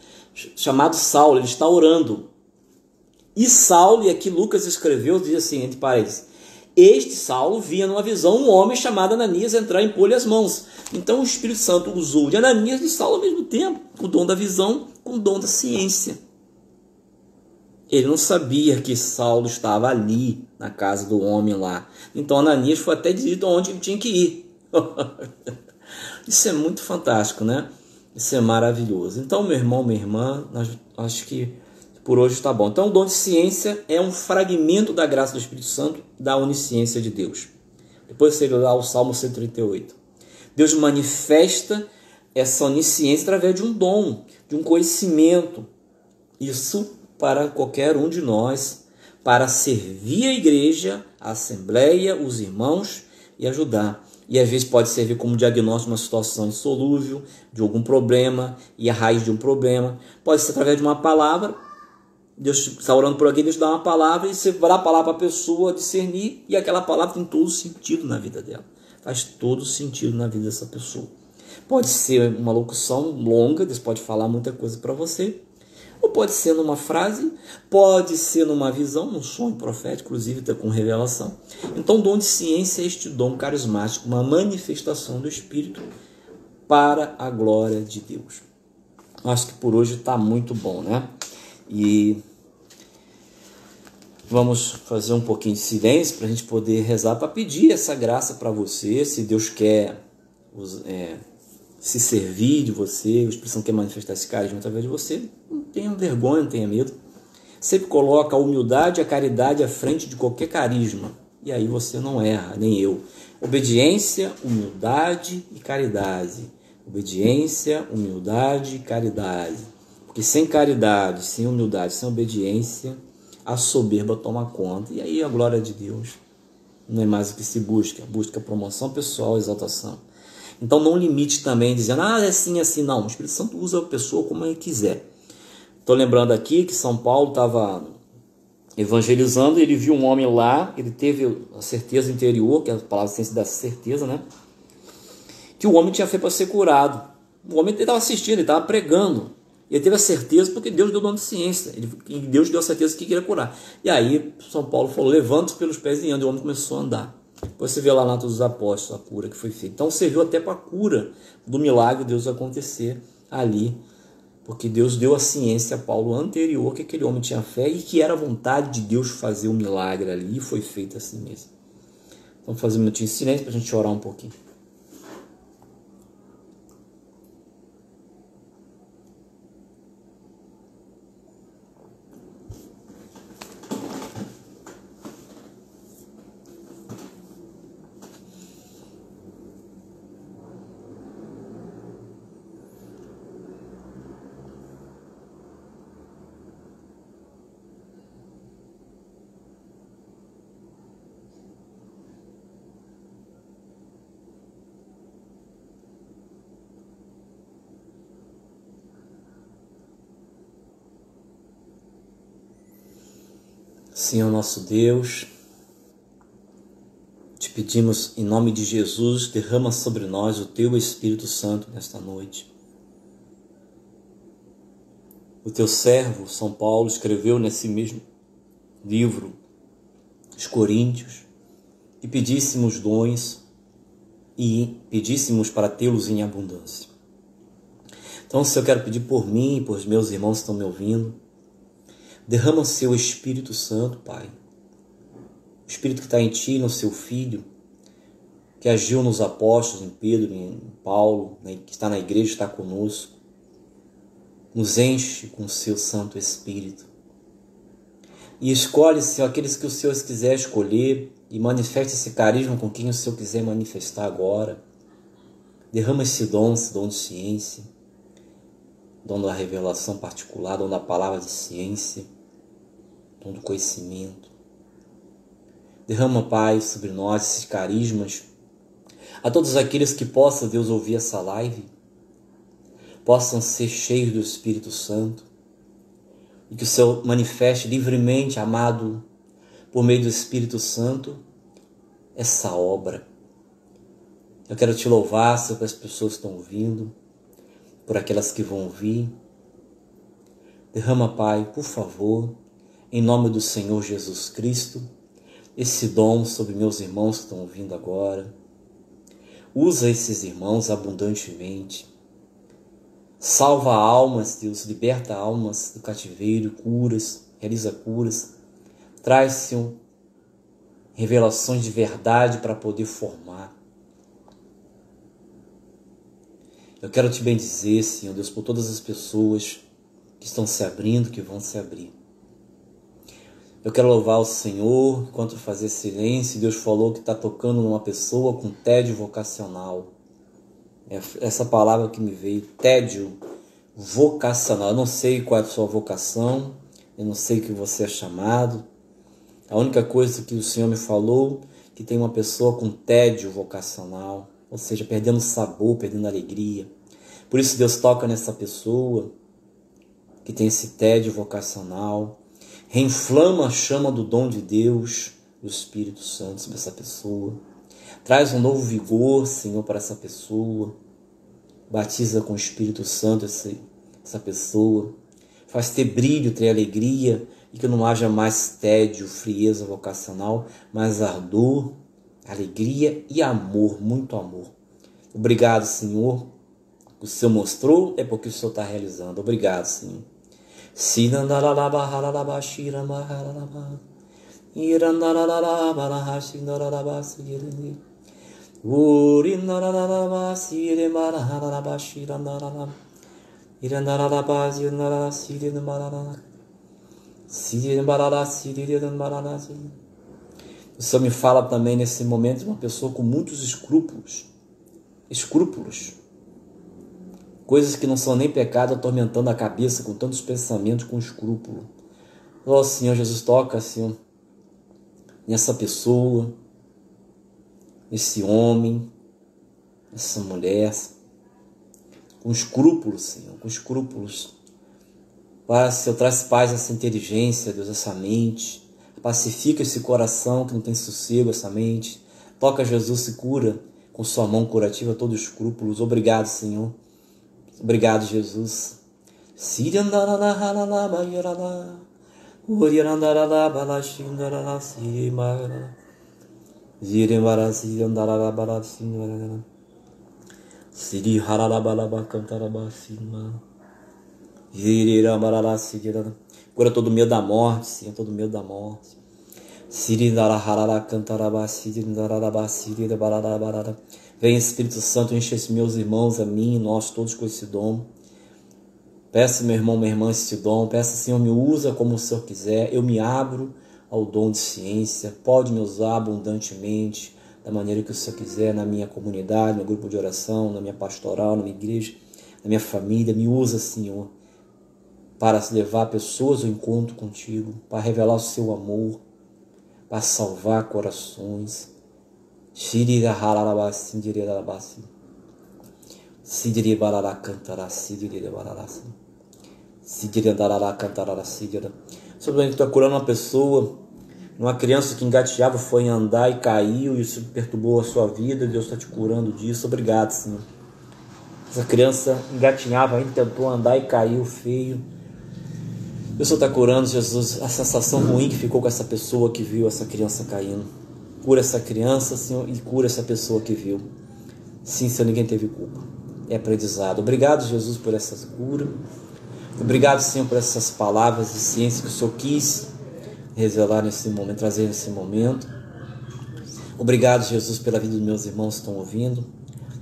chamado Saulo. Ele está orando. E Saulo, e aqui Lucas escreveu, diz assim, entre parênteses: este Saulo via numa visão um homem chamado Ananias entrar e impor-lhe as mãos. Então o Espírito Santo usou de Ananias e de Saulo ao mesmo tempo, com o dom da visão, com o dom da ciência. Ele não sabia que Saulo estava ali, na casa do homem lá. Então Ananias foi até dito onde ele tinha que ir. Isso é muito fantástico, né? Isso é maravilhoso. Então, meu irmão, minha irmã, acho que por hoje está bom. Então, o dom de ciência é um fragmento da graça do Espírito Santo, da onisciência de Deus. Depois você lê lá o Salmo 138. Deus manifesta essa onisciência através de um dom, de um conhecimento. Isso para qualquer um de nós, para servir a igreja, a assembleia, os irmãos e ajudar. E às vezes pode servir como diagnóstico de uma situação insolúvel, de algum problema, e a raiz de um problema. Pode ser através de uma palavra. Deus está orando por alguém, Deus dá uma palavra, e você vai dar a palavra para a pessoa discernir, e aquela palavra tem todo sentido na vida dela. Faz todo sentido na vida dessa pessoa. Pode ser uma locução longa, Deus pode falar muita coisa para você, ou pode ser numa frase, pode ser numa visão, num sonho profético, inclusive até com revelação. Então, o dom de ciência é este dom carismático, uma manifestação do Espírito para a glória de Deus. Acho que por hoje está muito bom, né? E vamos fazer um pouquinho de silêncio para a gente poder rezar, para pedir essa graça para você, se Deus quer se servir de você, o Espírito Santo quer manifestar esse carisma através de você. Não tenha vergonha, não tenha medo. Sempre coloca a humildade e a caridade à frente de qualquer carisma, e aí você não erra, nem eu. Obediência, humildade e caridade. Obediência, humildade e caridade. Porque sem caridade, sem humildade, sem obediência, a soberba toma conta. E aí a glória de Deus não é mais o que se busca. Busca promoção pessoal, exaltação. Então não limite também dizendo, é assim, assim. Não, o Espírito Santo usa a pessoa como ele quiser. Estou lembrando aqui que São Paulo estava evangelizando, ele viu um homem lá, ele teve a certeza interior, que é a palavra ciência dá certeza, né? Que o homem tinha fé para ser curado. O homem estava assistindo, ele estava pregando. Ele teve a certeza porque Deus deu dom de ciência. Deus deu a certeza que queria curar. E aí São Paulo falou, levanta-se pelos pés e anda. E o homem começou a andar. Depois você vê lá na Atos dos Apóstolos a cura que foi feita. Então serviu até para a cura do milagre de Deus acontecer ali. Porque Deus deu a ciência a Paulo anterior, que aquele homem tinha fé e que era vontade de Deus fazer um milagre ali. E foi feito assim mesmo. Então vamos fazer um minutinho de silêncio para a gente orar um pouquinho. Senhor nosso Deus, te pedimos em nome de Jesus, derrama sobre nós o teu Espírito Santo nesta noite. O teu servo, São Paulo, escreveu nesse mesmo livro, os Coríntios, que pedíssemos dons e pedíssemos para tê-los em abundância. Então, Senhor, eu quero pedir por mim e por os meus irmãos que estão me ouvindo, derrama o seu Espírito Santo, Pai. O Espírito que está em ti, no seu Filho, que agiu nos apóstolos, em Pedro, em Paulo, que está na igreja, está conosco. Nos enche com o seu Santo Espírito. E escolhe, Senhor, aqueles que o Senhor quiser escolher e manifeste esse carisma com quem o Senhor quiser manifestar agora. Derrama esse dom de ciência, dom da revelação particular, dom da palavra de ciência, dom do conhecimento. Derrama, Pai, sobre nós esses carismas. A todos aqueles que possam, Deus, ouvir essa live, possam ser cheios do Espírito Santo, e que o Senhor manifeste livremente, amado, por meio do Espírito Santo, essa obra. Eu quero te louvar, Senhor, pelas pessoas que estão ouvindo, por aquelas que vão ouvir. Derrama, Pai, por favor, em nome do Senhor Jesus Cristo, esse dom sobre meus irmãos que estão ouvindo agora. Usa esses irmãos abundantemente. Salva almas, Deus, liberta almas do cativeiro, curas, realiza curas. Traz, Senhor, revelações de verdade para poder formar. Eu quero te bendizer, Senhor Deus, por todas as pessoas que estão se abrindo, que vão se abrir. Eu quero louvar o Senhor enquanto fazer silêncio. Deus falou que está tocando numa pessoa com tédio vocacional. Essa palavra que me veio, tédio vocacional. Eu não sei qual é a sua vocação, eu não sei o que você é chamado. A única coisa que o Senhor me falou, que tem uma pessoa com tédio vocacional, ou seja, perdendo sabor, perdendo alegria. Por isso Deus toca nessa pessoa que tem esse tédio vocacional, reinflama a chama do dom de Deus, do Espírito Santo para essa pessoa. Traz um novo vigor, Senhor, para essa pessoa. Batiza com o Espírito Santo essa pessoa. Faz ter brilho, ter alegria, e que não haja mais tédio, frieza vocacional, mas ardor, alegria e amor, muito amor. Obrigado, Senhor. O Senhor mostrou, é porque o Senhor está realizando. Obrigado, Senhor. O Senhor me fala também nesse momento de uma pessoa com muitos escrúpulos. Coisas que não são nem pecado, atormentando a cabeça com tantos pensamentos, com escrúpulo. Ó Senhor Jesus, toca, Senhor, nessa pessoa, nesse homem, nessa mulher, com escrúpulos, Senhor, com escrúpulos. Pai, Senhor, traz paz essa inteligência, Deus, essa mente. Pacifica esse coração que não tem sossego, essa mente. Toca, Jesus, se cura com sua mão curativa todos os escrúpulos. Obrigado, Senhor. Obrigado, Jesus. Cura todo medo da morte, Senhor, todo medo da morte. Vem, Espírito Santo, enche esses meus irmãos, a mim, nós todos com esse dom. Peça, meu irmão, minha irmã, esse dom. Peça, Senhor, me usa como o Senhor quiser. Eu me abro ao dom de ciência. Pode me usar abundantemente, da maneira que o Senhor quiser, na minha comunidade, no meu grupo de oração, na minha pastoral, na minha igreja, na minha família. Me usa, Senhor, para levar pessoas ao encontro contigo, para revelar o seu amor, para salvar corações. Sobre está curando uma pessoa, uma criança que engateava, foi andar e caiu, e isso perturbou a sua vida. Deus está te curando disso. Obrigado, Senhor. Essa criança engatinhava ainda, tentou andar e caiu feio. O Senhor está curando, Jesus, a sensação ruim que ficou com essa pessoa que viu essa criança caindo. Cura essa criança, Senhor, e cura essa pessoa que viu. Sim, Senhor, ninguém teve culpa. É aprendizado. Obrigado, Jesus, por essas curas. Obrigado, Senhor, por essas palavras de ciência que o Senhor quis revelar nesse momento, trazer nesse momento. Obrigado, Jesus, pela vida dos meus irmãos que estão ouvindo.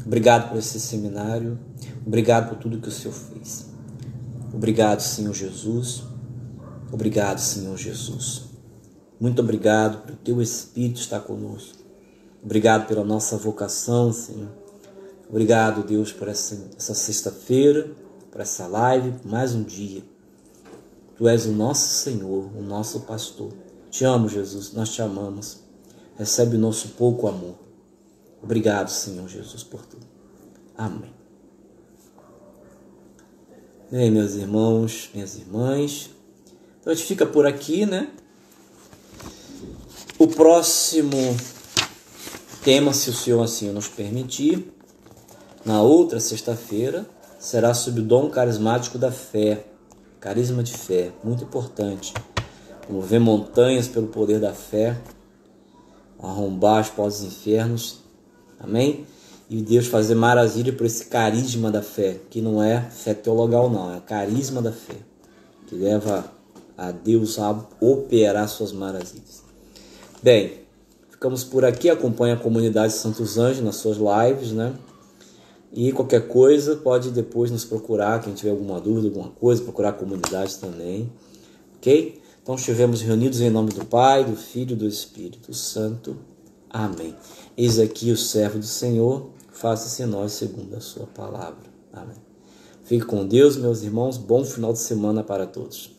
Obrigado por esse seminário. Obrigado por tudo que o Senhor fez. Obrigado, Senhor Jesus. Obrigado, Senhor Jesus. Muito obrigado por teu Espírito estar conosco. Obrigado pela nossa vocação, Senhor. Obrigado, Deus, por essa sexta-feira, por essa live, por mais um dia. Tu és o nosso Senhor, o nosso pastor. Te amo, Jesus, nós te amamos. Recebe o nosso pouco amor. Obrigado, Senhor Jesus, por tudo. Amém. Bem, meus irmãos, minhas irmãs, Então a gente fica por aqui, né? O próximo tema, se o Senhor assim nos permitir, na outra sexta-feira, será sobre o dom carismático da fé. Carisma de fé, muito importante. Mover montanhas pelo poder da fé, arrombar as portas dos infernos. Amém? E Deus fazer maravilha por esse carisma da fé, que não é fé teologal não, é carisma da fé, que leva a Deus a operar suas maravilhas. Bem, ficamos por aqui, acompanhe a comunidade Santos Anjos nas suas lives, né? E qualquer coisa pode depois nos procurar, quem tiver alguma dúvida, alguma coisa, procurar a comunidade também, ok? Então estivemos reunidos em nome do Pai, do Filho e do Espírito Santo. Amém. Eis aqui o servo do Senhor, faça-se em nós segundo a sua palavra. Amém. Fique com Deus, meus irmãos. Bom final de semana para todos.